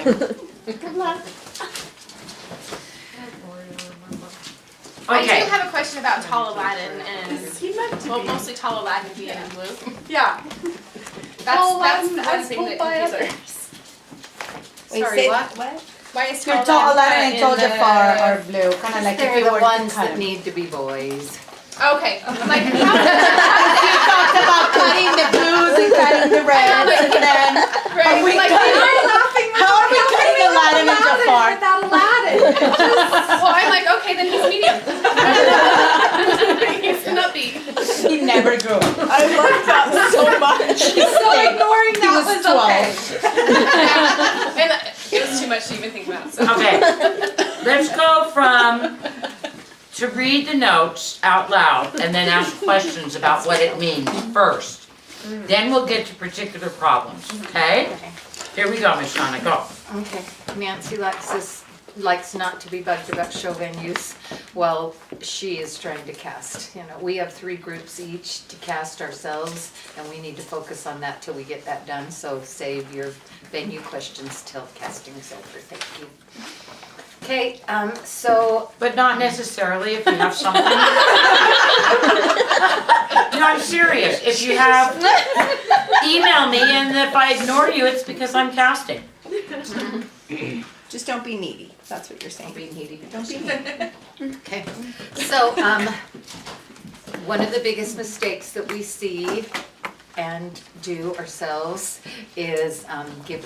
Good luck. I Okay. do have a question about Tall Aladdin and, He meant to well, be. mostly Tall Aladdin being in blue. Yeah. That's the one thing that confused me. Wait, Sorry, say what? What? Why is Your Tall Tall Aladdin and in Tall the- Jafar are blue, kind of like if They're you the were ones to cut that them. need to be boys. Okay, I'm like, how You talked about cutting the blues and cutting the reds, and then right, we like, cutting- how are we cutting Aladdin and Jafar? Without Aladdin. well, I'm like, okay, then he's medium. He's nutty. He never grew up. I loved that so much. So ignoring He was 12. And it was too much to even think about. So. Okay, let's go from to read the notes out loud and then ask questions about what it means first. Then we'll get to particular problems, okay? Here we go, Miss Shauna, go. Okay. Nancy likes not to be bugged about show venues. Well, she is trying to cast. You know, we have 3 groups each to cast ourselves, and we need to focus on that till we get that done. So save your venue questions till casting is over. Thank you. Okay, so But not necessarily if you have something. No, I'm serious. If you have, email me, and if I ignore you, it's because I'm casting. Just don't be needy. That's what you're saying. being needy. Don't be needy. Okay, so, one of the biggest mistakes that we see and do ourselves is give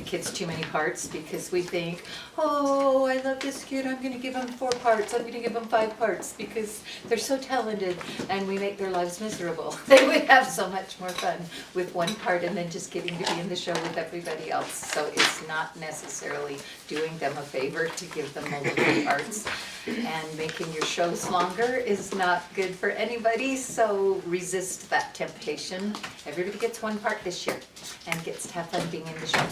kids too many parts because we think, oh, I love this kid, I'm gonna give them 4 parts, I'm gonna give them 5 parts because they're so talented, and we make their lives miserable. They would have so much more fun with 1 part and then just getting to be in the show with everybody else. So it's not necessarily doing them a favor to give them multiple parts. And making your shows longer is not good for anybody, so resist that temptation. Everybody gets 1 part this year and gets to have fun being in the show.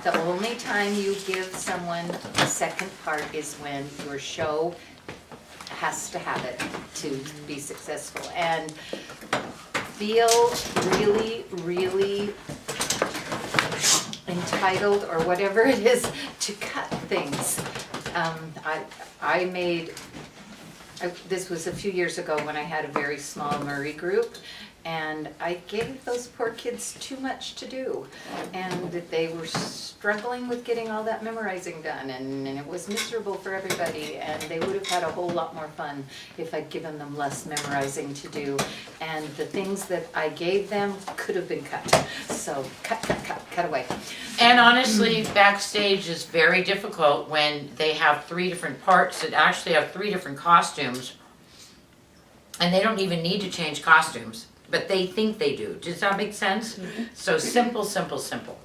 The only time you give someone a 2nd part is when your show has to have it to be successful. And feel really, really entitled or whatever it is to cut things. This was a few years ago when I had a very small Murray group, and I gave those poor kids too much to do. And they were struggling with getting all that memorizing done, and it was miserable for everybody, and they would have had a whole lot more fun if I'd given them less memorizing to do. And the things that I gave them could have been cut. So cut away. And honestly, backstage is very difficult when they have 3 different parts that actually have 3 different costumes. And they don't even need to change costumes, but they think they do. Does that make sense? So simple, simple, simple.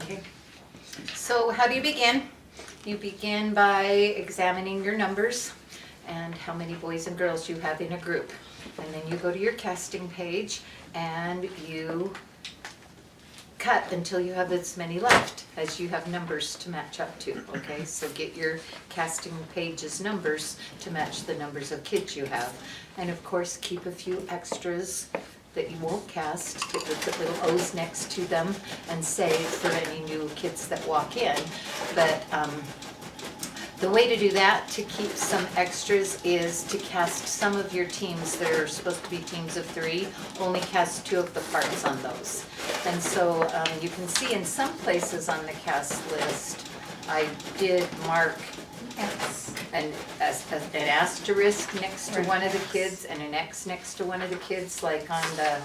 Okay. So how do you begin? You begin by examining your numbers and how many boys and girls you have in a group. And then you go to your casting page and you cut until you have as many left as you have numbers to match up to, okay? So get your casting page's numbers to match the numbers of kids you have. And of course, keep a few extras that you won't cast, that you put little O's next to them and save for any new kids that walk in. But the way to do that, to keep some extras, is to cast some of your teams that are supposed to be teams of 3, only cast 2 of the parts on those. And so you can see in some places on the cast list, I did mark an asterisk next to one of the kids and an X next to one of the kids, like on the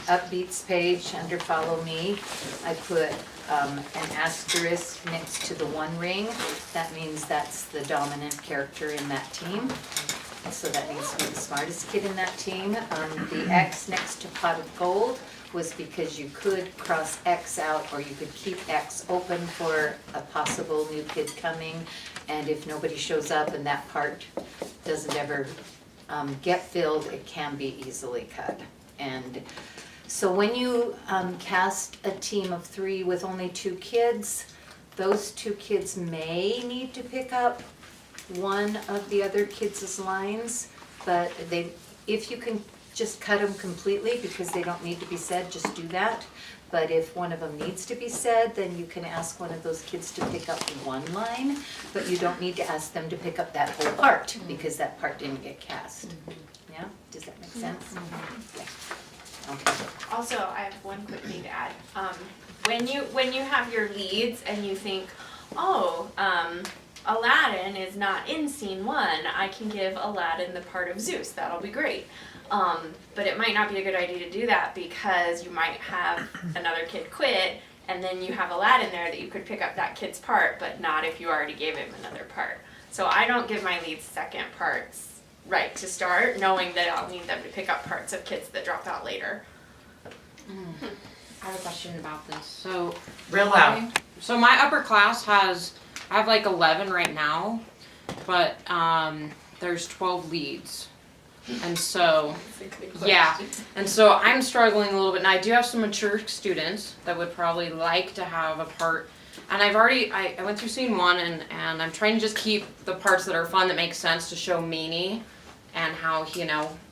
Upbeats page under Follow Me. I put an asterisk next to the 1 ring. That means that's the dominant character in that team. So that needs to be the smartest kid in that team. The X next to Pot of Gold was because you could cross X out, or you could keep X open for a possible new kid coming. And if nobody shows up and that part doesn't ever get filled, it can be easily cut. And so when you cast a team of 3 with only 2 kids, those 2 kids may need to pick up one of the other kids' lines, but if you can just cut them completely because they don't need to be said, just do that. But if one of them needs to be said, then you can ask one of those kids to pick up one line, but you don't need to ask them to pick up that whole part because that part didn't get cast. Yeah, does that make sense? Yeah. Okay. Also, I have one quick thing to add. When you have your leads and you think, oh, Aladdin is not in scene 1, I can give Aladdin the part of Zeus. That'll be great. But it might not be a good idea to do that because you might have another kid quit and then you have Aladdin there that you could pick up that kid's part, but not if you already gave him another part. So I don't give my leads second parts right to start, knowing that I'll need them to pick up parts of kids that drop out later. I have a question about this. So, Real loud. so my upper class I have like 11 right now, but there's 12 leads. And so, yeah, and so I'm struggling a little bit, and I do have some mature students that would probably like to have a part, and I went through scene 1, and I'm trying to just keep the parts that are fun, that make sense to show Meanie, and how,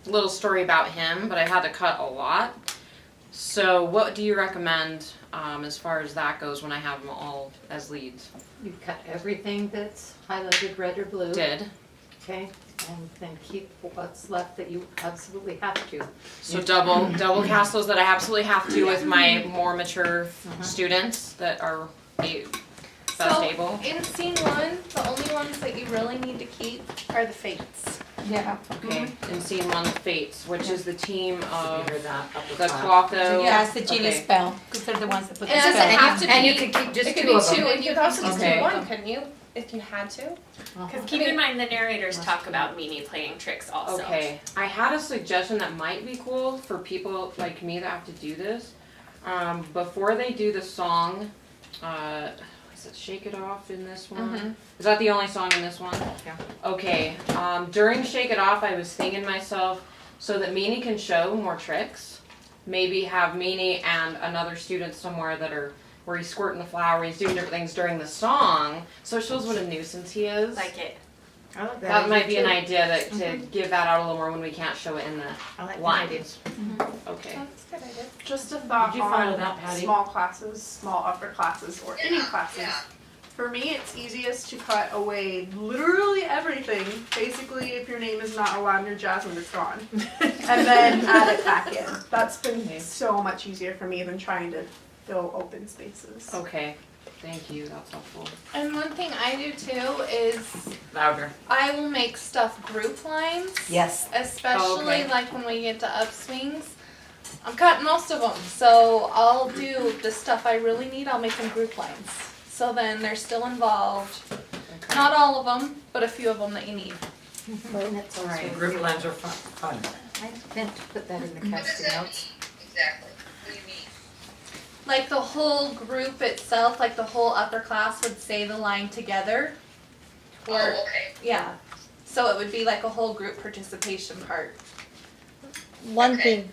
little story about him, but I had to cut a lot. So what do you recommend as far as that goes when I have them all as leads? You cut everything that's highlighted red or blue. Did. Okay, and then keep what's left that you absolutely have to. So double cast those that I absolutely have to with my more mature students that are best able. In scene 1, the only ones that you really need to keep are the fates. Yeah. Okay, in scene 1, the Fates, which is the team You of hear that? Upper the class. Clocko. Yeah, it's the genius Okay. spell, because they're the ones that put the It doesn't spell. have to And you be- could keep just It could 2 be of them. 2, and you could also just Okay. do 1, couldn't you? If you had to. Because keep in mind the narrators talk about Meanie playing tricks also. Okay, I had a suggestion that might be cool for people like me that have to do this. Before they do the song, is it Shake It Off in this one? Is that the only song in this one? Yeah. Okay, during Shake It Off, I was thinking to myself, so that Meanie can show more tricks, maybe have Meanie and another student somewhere where he's squirting the flower, he's doing different things during the song, so it shows what a nuisance he is. Like it. I like That might be an idea idea to give that out a little more when we can't show it in the too. I like that idea. lines. Okay. That's a good idea. Just a thought Did you follow on that, Patty? small classes, small upper classes, or any classes. For me, it's easiest to cut away literally everything. Basically, if your name is not Aladdin or Jasmine, it's gone. And then add it back in. That's been so much easier for me than trying to fill open spaces. Okay. Thank you. That's helpful. And one thing I do too is Louder. I will make stuff group lines. Yes. Especially okay. like when we get to upswings. I'm cutting most of them, so I'll do the stuff I really need, I'll make them group lines. So then they're still involved. Okay. Not all of them, but a few of them that you need. That's all right. Group lens are fun. I meant to put that in the casting notes. Exactly. What do you mean? Like the whole group itself, like the whole upper class would say the line together. Or, Oh, okay. yeah. So it would be like a whole group participation part. One thing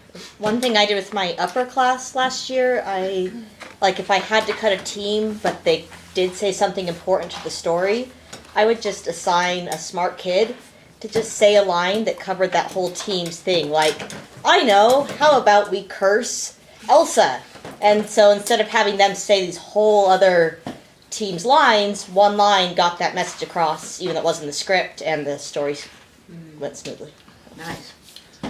I did with my upper class last year, if I had to cut a team, but they did say something important to the story, I would just assign a smart kid to just say a line that covered that whole team's thing. Like, I know, how about we curse Elsa? And so instead of having them say these whole other team's lines, one line got that message across, even though it wasn't the script, and the story went smoothly. Nice.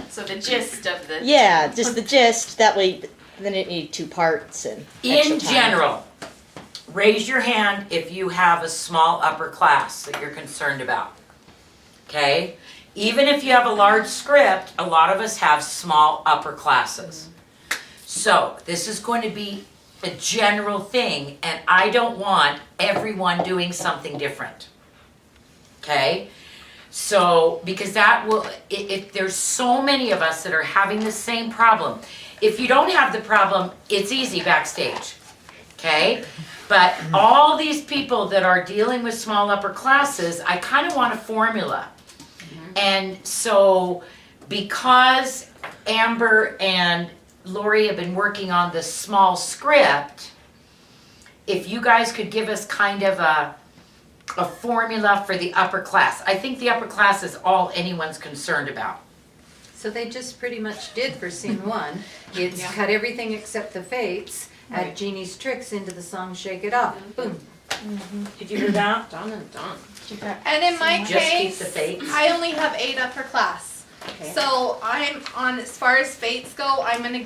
So the gist of the Yeah, just the gist. That way, then it needed 2 parts and extra In time. general, raise your hand if you have a small upper class that you're concerned about. Okay? Even if you have a large script, a lot of us have small upper classes. So, this is going to be a general thing, and I don't want everyone doing something different. Okay? So, because that will, if there's so many of us that are having the same problem. If you don't have the problem, it's easy backstage. Okay? But all these people that are dealing with small upper classes, I kind of want a formula. And so, because Amber and Lori have been working on this small script, if you guys could give us kind of a formula for the upper class. I think the upper class is all anyone's concerned about. So they just pretty much did for scene one. It's cut everything except the fates, add Jeannie's tricks into the song Shake It Off. Boom. Did you hear that? Done and done. And in my Just keep case, the fates. I only have 8 upper class. Okay. So I'm on, as far as fates go, I'm gonna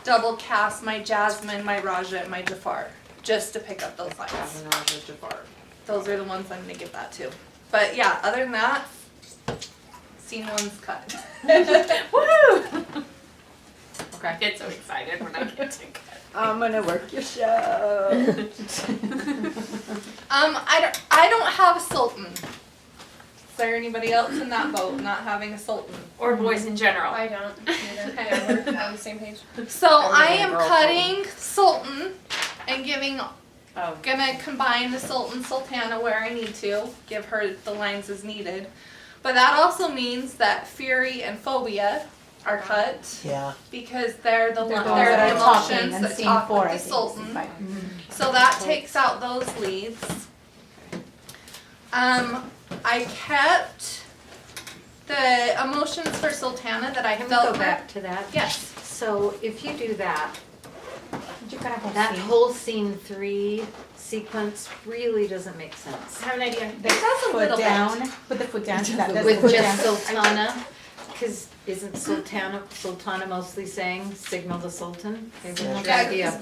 double cast my Jasmine, my Raja, and my Jafar, just to pick up those lines. Jasmine, Raja, Jafar. Those are the ones I'm gonna give that to. But yeah, other than that, scene one's cut. Woo! Okay. I get so excited when I get to cut. I'm gonna work your show. I don't have a sultan. Is there anybody else in that boat not having a sultan? Or boys in general. I don't either. Yeah, we're on the same page. So I gonna am girl cutting sultan and giving, Oh. gonna combine the sultan sultana where I need to, give her the lines as needed. But that also means that fury and phobia are cut Yeah. because they're the They're they're the talking emotions in that scene talk 4, with I the think. sultan. Right. So that takes out those leads. I kept the emotions for Sultana that I Can we felt go were- back to that? Yes. So if you do that, You're gonna have that scene. whole scene 3 sequence really doesn't make sense. I have an idea. The does a little foot down, put the foot down, that does With put just down. Sultana, because isn't Sultana mostly saying signal the Sultan? Maybe that's the idea.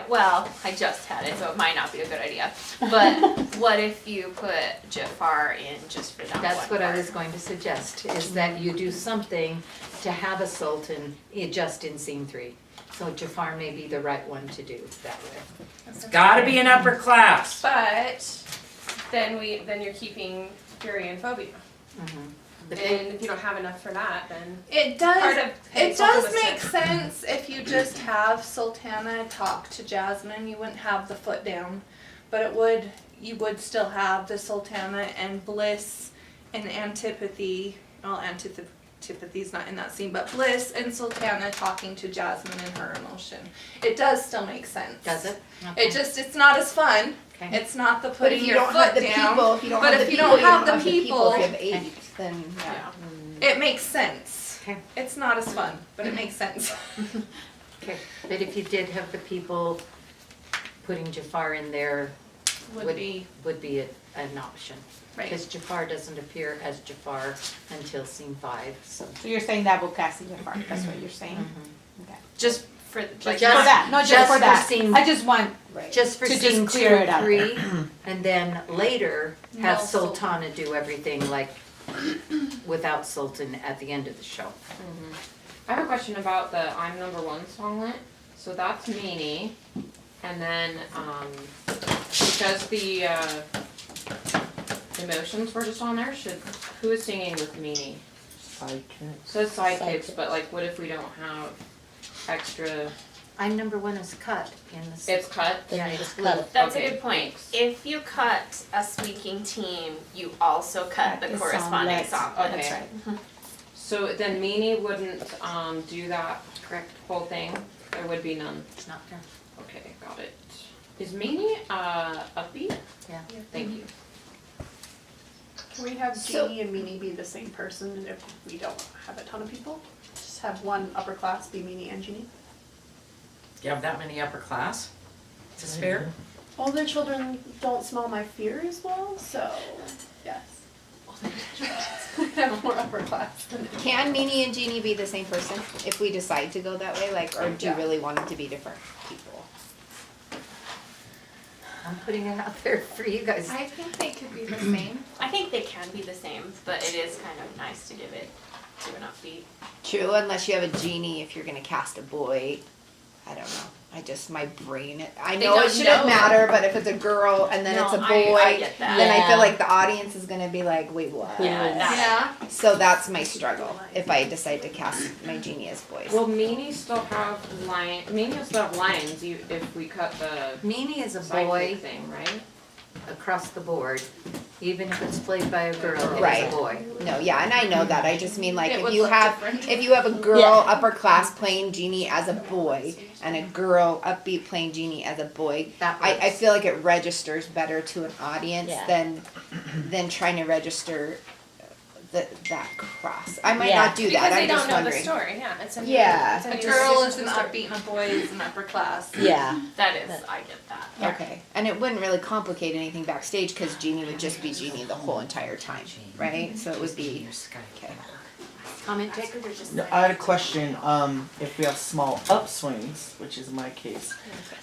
Well, I just had it, so it might not be a good idea. But what if you put Jafar in just for that That's one what I part? was going to suggest, is that you do something to have a Sultan just in scene 3. So Jafar may be the right one to do that way. Gotta be an upper class. But then you're keeping fury and phobia. The And if you don't have enough for that, then It part does. of It Sultan does was make to- sense if you just have Sultana talk to Jasmine. You wouldn't have the foot down, but it would. You would still have the Sultana and Bliss and Antipathy. Well, Antipathy's not in that scene, but Bliss and Sultana talking to Jasmine and her emotion. It does still make sense. Does it? It's not as fun. Okay. It's not the But putting if you your don't foot have the down. people, if you don't but have if the you people, don't you have don't the people, If you have 8, then yeah. it makes sense. Okay. It's not as fun, but it makes sense. Okay, but if you did have the people, putting Jafar in there Would be would be an option. right. Because Jafar doesn't appear as Jafar until scene 5, so. So you're saying that will cast in your part, that's what you're saying? Okay. Just for like For that, no, just for for that. scene- I just want, Just for To just scene 2 clear it and up. 3, and then later have No Sultana do everything like without Sultan at the end of the show. I have a question about the I'm Number One songlet. So that's Meanie, and then because the emotions were just on there, who is singing with Meanie? So it's sidekicks, but like, what if we don't have extra? I'm Number One is cut in the. It's cut. Yeah, Then you it's just cut it. That's Okay, a good point. thanks. If you cut a speaking team, you also cut the the corresponding songlet. song. Okay. That's right. So then Meanie wouldn't do that Correct. whole thing. There would be none. It's not there. Okay, got it. Is Meanie upbeat? Yeah. Thank you. Can we have So- Jeannie and Meanie be the same person if we don't have a ton of people? Just have one upper class be Meanie and Jeannie? You have that many upper class? Is this fair? All the children don't smell my fear as well, so yes. Have more upper class than Can Meanie and Jeannie be the same person if we decide to go that way? Like, or do you Yeah. really want them to be different people? I'm putting it out there for you guys. I think they could be the same. I think they can be the same, but it is kind of nice to give it to an upbeat. True, unless you have a genie if you're gonna cast a boy. I don't know. My brain, I They know it don't shouldn't know. matter, but if it's a girl and then No, it's a I boy, get that. then I Yeah. feel like the audience is gonna be like, wait, what? Yeah, that- Yeah. So that's my struggle if I decide to cast my genie as boys. Will Meanie still have lion? Meanie will still have lions. If we cut the Meanie is a sidekick boy thing, right? across the board, even if it's played by a girl, it is Right. a boy. No, yeah, and I know that. I just mean like It if would you look have different. if you have a girl upper class playing genie as a boy and a girl upbeat playing genie as a boy, That I works. feel like it registers better to an audience Yeah. than trying to register that cross? I might Yeah. not do Because that. they I'm don't just know wondering. the story, yeah, it's a new, Yeah. it's a A new girl story. is an upbeat and a boy is an upper class. Yeah. That is, I get that. Okay, and it wouldn't really complicate anything backstage because Jeannie would just be Jeannie the whole entire time, right? So it would be okay. Comment taker, or just? No, I had a question. If we have small upswings, which is my case,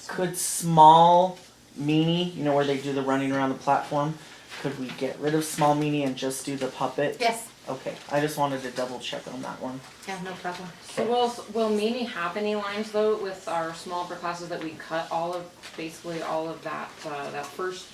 could small meanie, you know, where they do the running around the platform, could we get rid of small meanie and just do the puppet? Yes, Okay, I just wanted to double check on that one. yeah, no problem. So will Meanie have any lines though with our small upper classes that we cut basically all of that, that first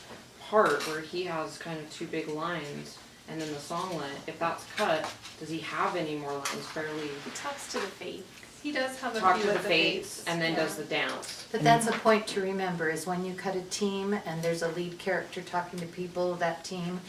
part where he has kind of two big lines and then the songlet, if that's cut, does he have any more lines fairly? He talks to the faith. He does have a Talk few to the of the fates fates. and then yeah. does the dance. But that's a point to remember, is when you cut a team and there's a lead character talking to people of that team,